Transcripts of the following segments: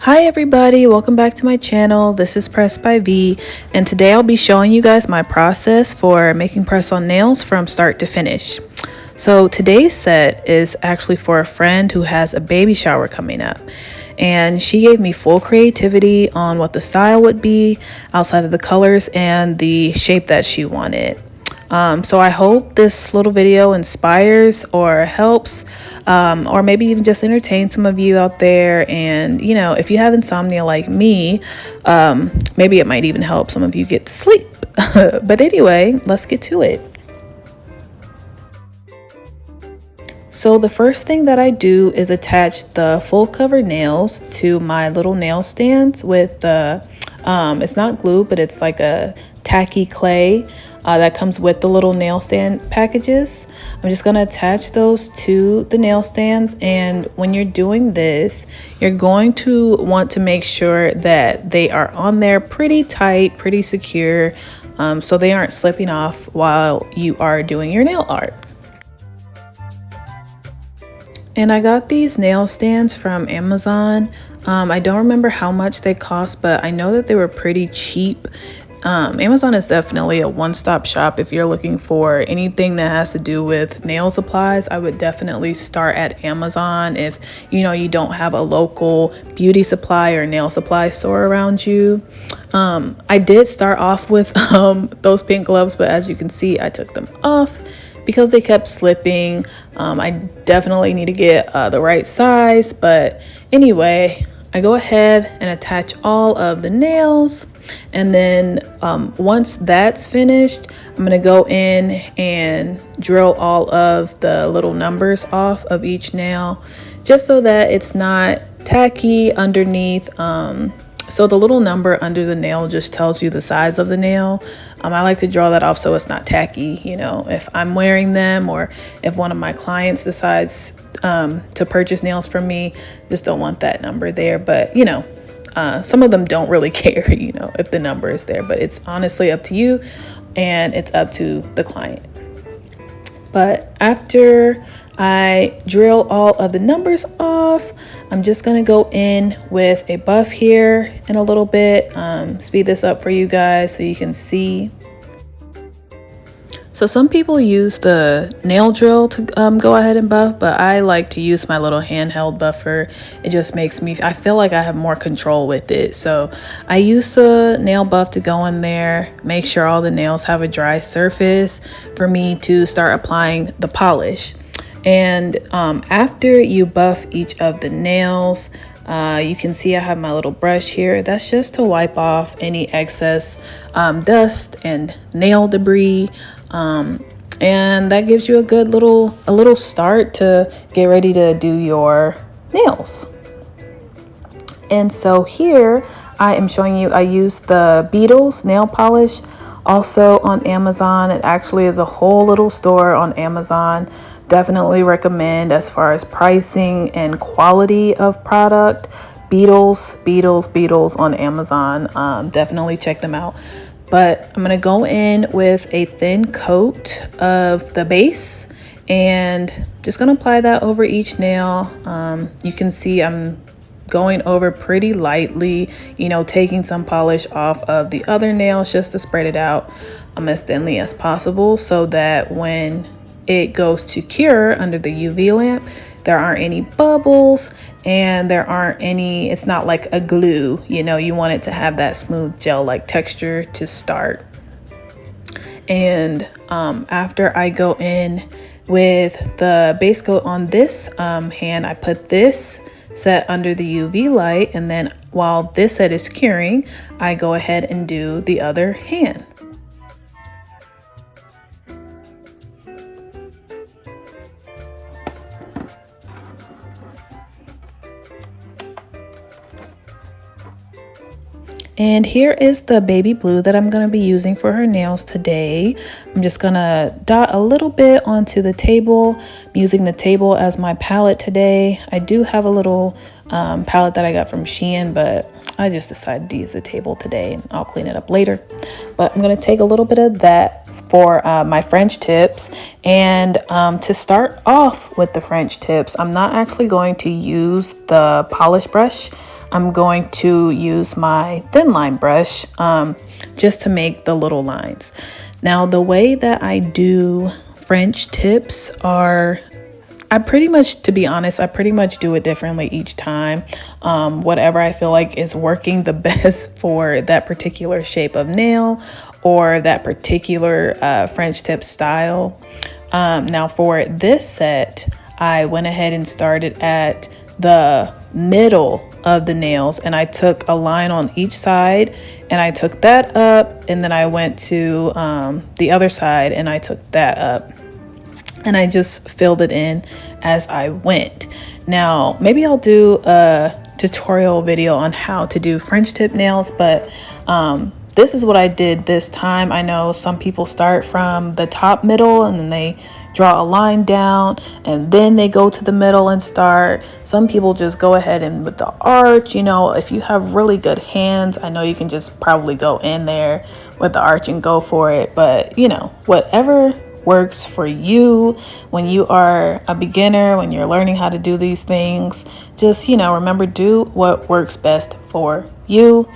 Hi everybody, welcome back to my channel. This is Press by V, and today I'll be showing you guys my process for making press-on nails from start to finish. So today's set is actually for a friend who has a baby shower coming up, and she gave me full creativity on what the style would be outside of the colors and the shape that she wanted. So I hope this little video inspires or helps, or maybe even just entertain some of you out there. And you know, if you have insomnia like me, maybe it might even help some of you get to sleep. But anyway, let's get to it. So the first thing that I do is attach the full cover nails to my little nail stands with the, it's not glue, but it's like a tacky clay that comes with the little nail stand packages. I'm just going to attach those to the nail stands, and when you're doing this, you're going to want to make sure that they are on there pretty tight, pretty secure, so they aren't slipping off while you are doing your nail art. And I got these nail stands from Amazon. I don't remember how much they cost, but I know that they were pretty cheap. Amazon is definitely a one-stop shop. If you're looking for anything that has to do with nail supplies, I would definitely start at Amazon if you don't have a local beauty supply or nail supply store around you. I did start off with those pink gloves, but as you can see, I took them off because they kept slipping. I definitely need to get the right size, but anyway, I go ahead and attach all of the nails, and then once that's finished, I'm gonna go in and drill all of the little numbers off of each nail, just so that it's not tacky underneath. So the little number under the nail just tells you the size of the nail. I like to draw that off so it's not tacky, if I'm wearing them, or if one of my clients decides to purchase nails from me, just don't want that number there. But some of them don't really care, if the number is there, but it's honestly up to you and it's up to the client. But after I drill all of the numbers off, I'm just going to go in with a buff here in a little bit, speed this up for you guys so you can see. So some people use the nail drill to go ahead and buff, but I like to use my little handheld buffer. It just makes me, I feel like I have more control with it. So I use the nail buff to go in there, make sure all the nails have a dry surface for me to start applying the polish. And after you buff each of the nails, you can see I have my little brush here. That's just to wipe off any excess dust and nail debris. And that gives you a good little start to get ready to do your nails. And so here I am showing you, I use the Beetles nail polish, also on Amazon. It actually is a whole little store on Amazon. Definitely recommend as far as pricing and quality of product. Beetles on Amazon. Definitely check them out. But I'm gonna go in with a thin coat of the base and just gonna apply that over each nail. You can see I'm going over pretty lightly, taking some polish off of the other nails just to spread it out as thinly as possible, so that when it goes to cure under the UV lamp, there aren't any bubbles and there aren't any, it's not like a glue, you want it to have that smooth gel-like texture to start. And after I go in with the base coat on this hand, I put this set under the UV light, and then while this set is curing, I go ahead and do the other hand. And here is the baby blue that I'm going to be using for her nails today. I'm just going to dot a little bit onto the table. I'm using the table as my palette today. I do have a little palette that I got from Shein, but I just decided to use the table today, and I'll clean it up later. But I'm going to take a little bit of that for my French tips. And to start off with the French tips, I'm not actually going to use the polish brush. I'm going to use my thin line brush just to make the little lines. Now, the way that I do French tips are, to be honest, I pretty much do it differently each time. Whatever I feel like is working the best for that particular shape of nail or that particular French tip style. Now for this set, I went ahead and started at the middle of the nails, and I took a line on each side and I took that up, and then I went to the other side and I took that up, and I just filled it in as I went. Now maybe I'll do a tutorial video on how to do French tip nails, but this is what I did this time. I know some people start from the top middle and then they draw a line down and then they go to the middle and start. Some people just go ahead and with the arch, if you have really good hands, I know you can just probably go in there with the arch and go for it. But whatever works for you when you are a beginner, when you're learning how to do these things, just remember, do what works best for you.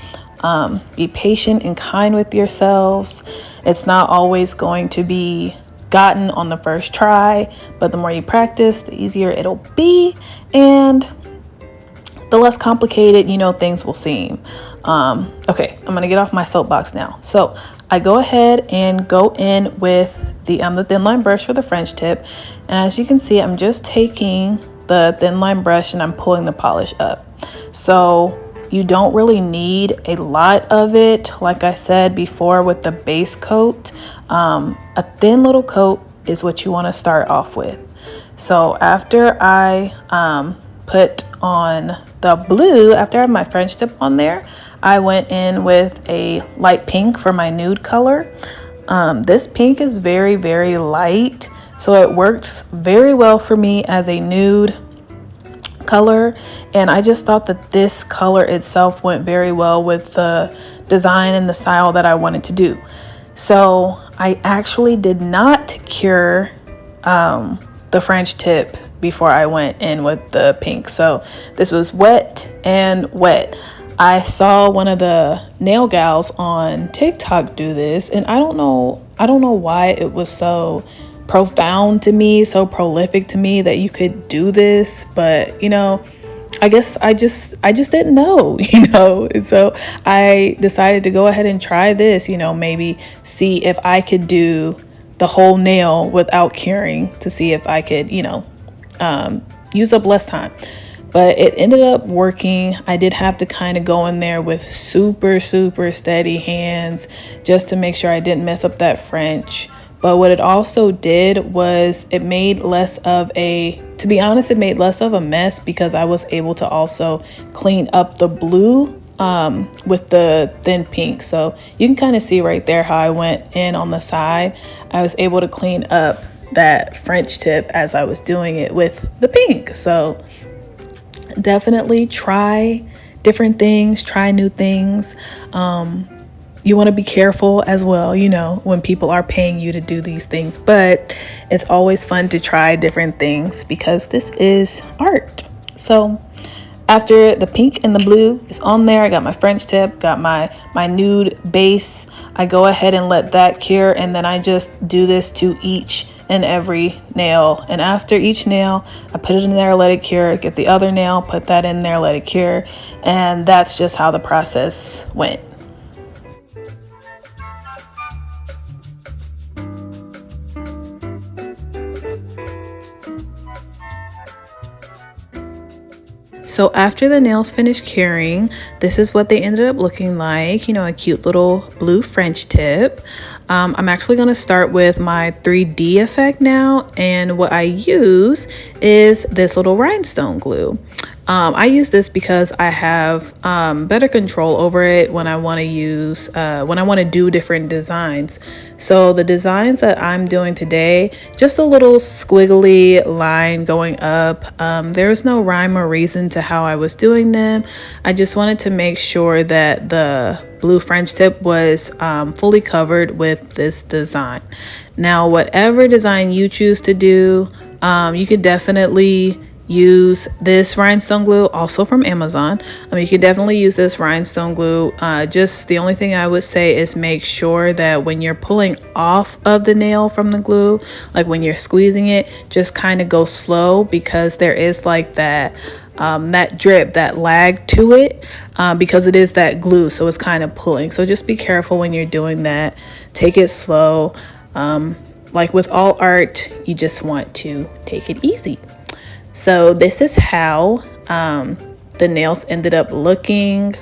Be patient and kind with yourselves. It's not always going to be gotten on the first try, but the more you practice, the easier it'll be, and the less complicated things will seem. Okay, I'm gonna get off my soapbox now. So I go ahead and go in with the thin line brush for the French tip, and as you can see, I'm just taking the thin line brush and I'm pulling the polish up. So you don't really need a lot of it. Like I said before with the base coat, a thin little coat is what you want to start off with. So after I put on the blue, after I have my French tip on there, I went in with a light pink for my nude color. This pink is very, very light, so it works very well for me as a nude color, and I just thought that this color itself went very well with the design and the style that I wanted to do. So I actually did not cure the French tip before I went in with the pink. So this was wet and wet. I saw one of the nail gals on TikTok do this, and I don't know why it was so profound to me, so prolific to me that you could do this, but I guess I just didn't know, and so I decided to go ahead and try this, maybe see if I could do the whole nail without curing, to see if I could use up less time. But it ended up working. I did have to kind of go in there with super steady hands just to make sure I didn't mess up that French. But what it also did was it made less of a mess, because I was able to also clean up the blue with the thin pink. So you can kind of see right there how I went in on the side. I was able to clean up that French tip as I was doing it with the pink. So definitely try different things, try new things. You want to be careful as well, when people are paying you to do these things, but it's always fun to try different things because this is art. So after the pink and the blue is on there, I got my French tip, got my nude base. I go ahead and let that cure, and then I just do this to each and every nail. And after each nail, I put it in there, let it cure, get the other nail, put that in there, let it cure. And that's just how the process went. So after the nails finished curing, this is what they ended up looking like, a cute little blue French tip. I'm actually going to start with my 3D effect now, and what I use is this little rhinestone glue. I use this because I have better control over it when I want to do different designs. So the designs that I'm doing today, just a little squiggly line going up. There's no rhyme or reason to how I was doing them. I just wanted to make sure that the blue French tip was fully covered with this design. Now, whatever design you choose to do, you could definitely use this rhinestone glue, also from Amazon. You can definitely use this rhinestone glue. Just the only thing I would say is make sure that when you're pulling off of the nail from the glue, like when you're squeezing it, just kind of go slow, because there is like that drip, that lag to it, because it is that glue, so it's kind of pulling. So just be careful when you're doing that. Take it slow. Like with all art, you just want to take it easy. So this is how the nails ended up looking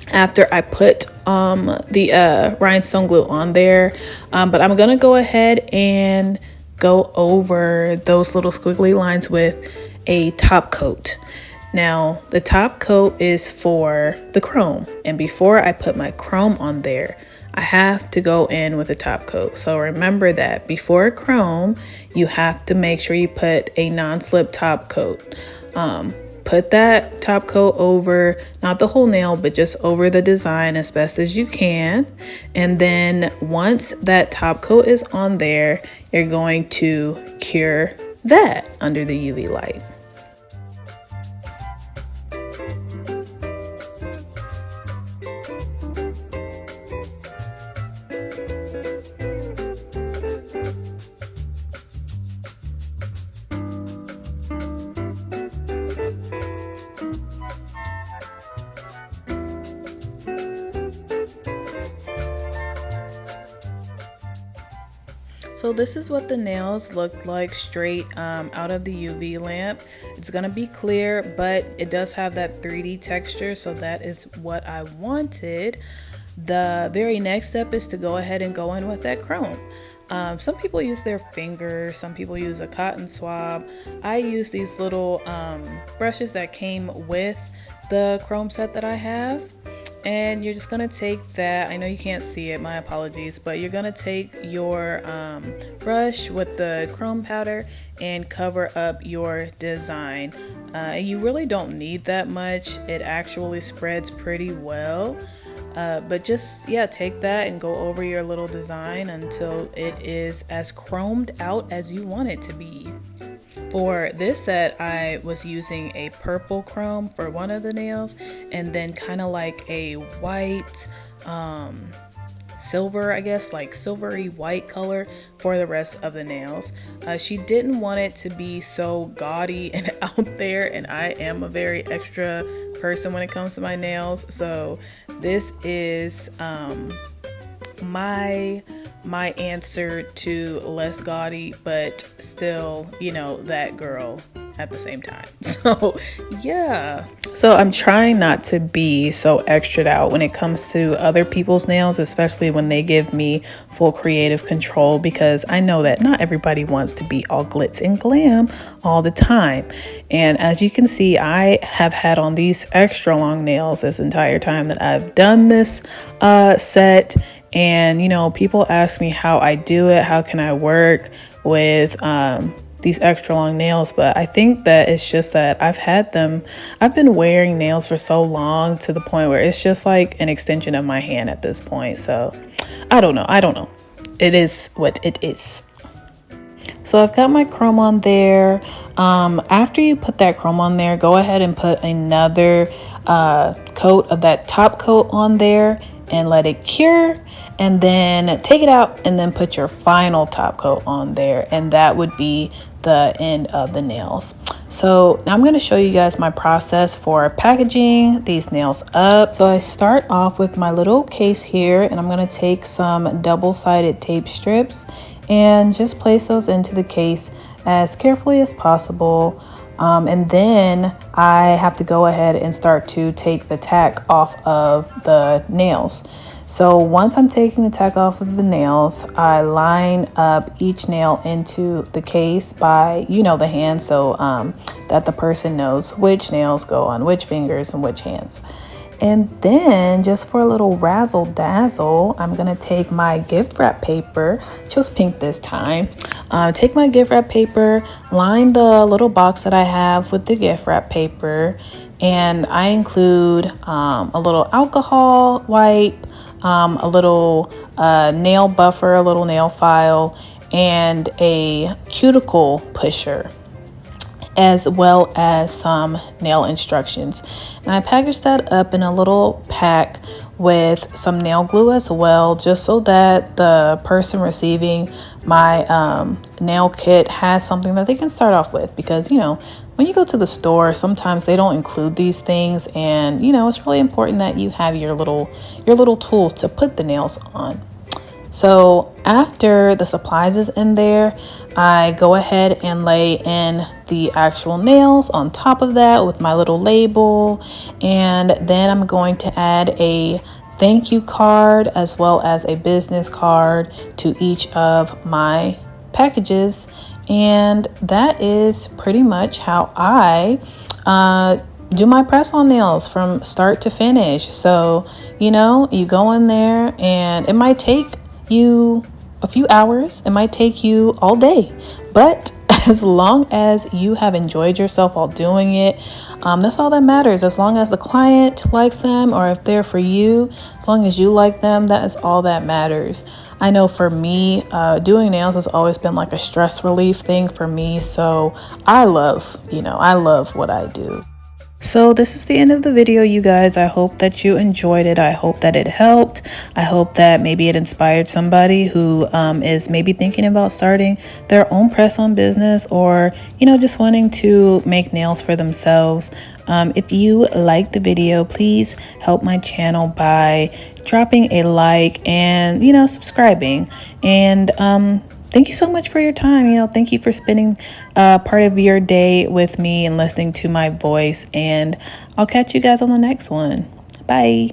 after I put the rhinestone glue on there. But I'm gonna go ahead and go over those little squiggly lines with a top coat. Now the top coat is for the chrome, and before I put my chrome on there, I have to go in with a top coat. So remember that before chrome, you have to make sure you put a non-slip top coat. Put that top coat over, not the whole nail, but just over the design as best as you can. And then once that top coat is on there, you're going to cure that under the UV light. So this is what the nails look like straight out of the UV lamp. It's gonna be clear, but it does have that 3D texture, so that is what I wanted. The very next step is to go ahead and go in with that chrome. Some people use their finger, some people use a cotton swab. I use these little brushes that came with the chrome set that I have. And you're just gonna take that, I know you can't see it, my apologies, but you're gonna take your brush with the chrome powder and cover up your design. You really don't need that much, it actually spreads pretty well. But just, yeah, take that and go over your little design until it is as chromed out as you want it to be. For this set, I was using a purple chrome for one of the nails, and then kind of like a white, silver, I guess, like silvery white color for the rest of the nails. She didn't want it to be so gaudy and out there, and I am a very extra person when it comes to my nails, so this is my answer to less gaudy, but still, you know, that girl at the same time. So yeah, so I'm trying not to be so extra out when it comes to other people's nails, especially when they give me full creative control, because I know that not everybody wants to be all glitz and glam all the time. And as you can see, I have had on these extra long nails this entire time that I've done this set. And, you know, people ask me how I do it. How can I work with these extra long nails? But I think that it's just that I've been wearing nails for so long to the point where it's just like an extension of my hand at this point. So I don't know. It is what it is. So I've got my chrome on there. After you put that chrome on there, go ahead and put another coat of that top coat on there and let it cure, and then take it out and then put your final top coat on there, and that would be the end of the nails. So now I'm going to show you guys my process for packaging these nails up. So I start off with my little case here, and I'm going to take some double-sided tape strips and just place those into the case as carefully as possible. And then I have to go ahead and start to take the tack off of the nails. So once I'm taking the tack off of the nails, I line up each nail into the case by, you know, the hand, so that the person knows which nails go on which fingers and which hands. And then just for a little razzle dazzle, I'm gonna take my gift wrap paper, chose pink this time. Take my gift wrap paper, line the little box that I have with the gift wrap paper, and I include a little alcohol wipe, a little nail buffer, a little nail file, and a cuticle pusher. as well as some nail instructions. And I packaged that up in a little pack with some nail glue as well, just so that the person receiving my nail kit has something that they can start off with. Because, you know, when you go to the store, sometimes they don't include these things, and, you know, it's really important that you have your little tools to put the nails on. So after the supplies is in there, I go ahead and lay in the actual nails on top of that with my little label. And then I'm going to add a thank you card as well as a business card to each of my packages. And that is pretty much how I do my press-on nails from start to finish. So, you know, you go in there and it might take you a few hours, it might take you all day, but as long as you have enjoyed yourself while doing it, that's all that matters. As long as the client likes them, or if they're for you, as long as you like them, that is all that matters. I know for me, doing nails has always been like a stress relief thing for me, so I love what I do. So this is the end of the video, you guys. I hope that you enjoyed it. I hope that it helped. I hope that maybe it inspired somebody who is maybe thinking about starting their own press-on business, or, you know, just wanting to make nails for themselves. If you like the video, please help my channel by dropping a like and, you know, subscribing. And thank you so much for your time. You know, thank you for spending part of your day with me and listening to my voice. And I'll catch you guys on the next one. Bye.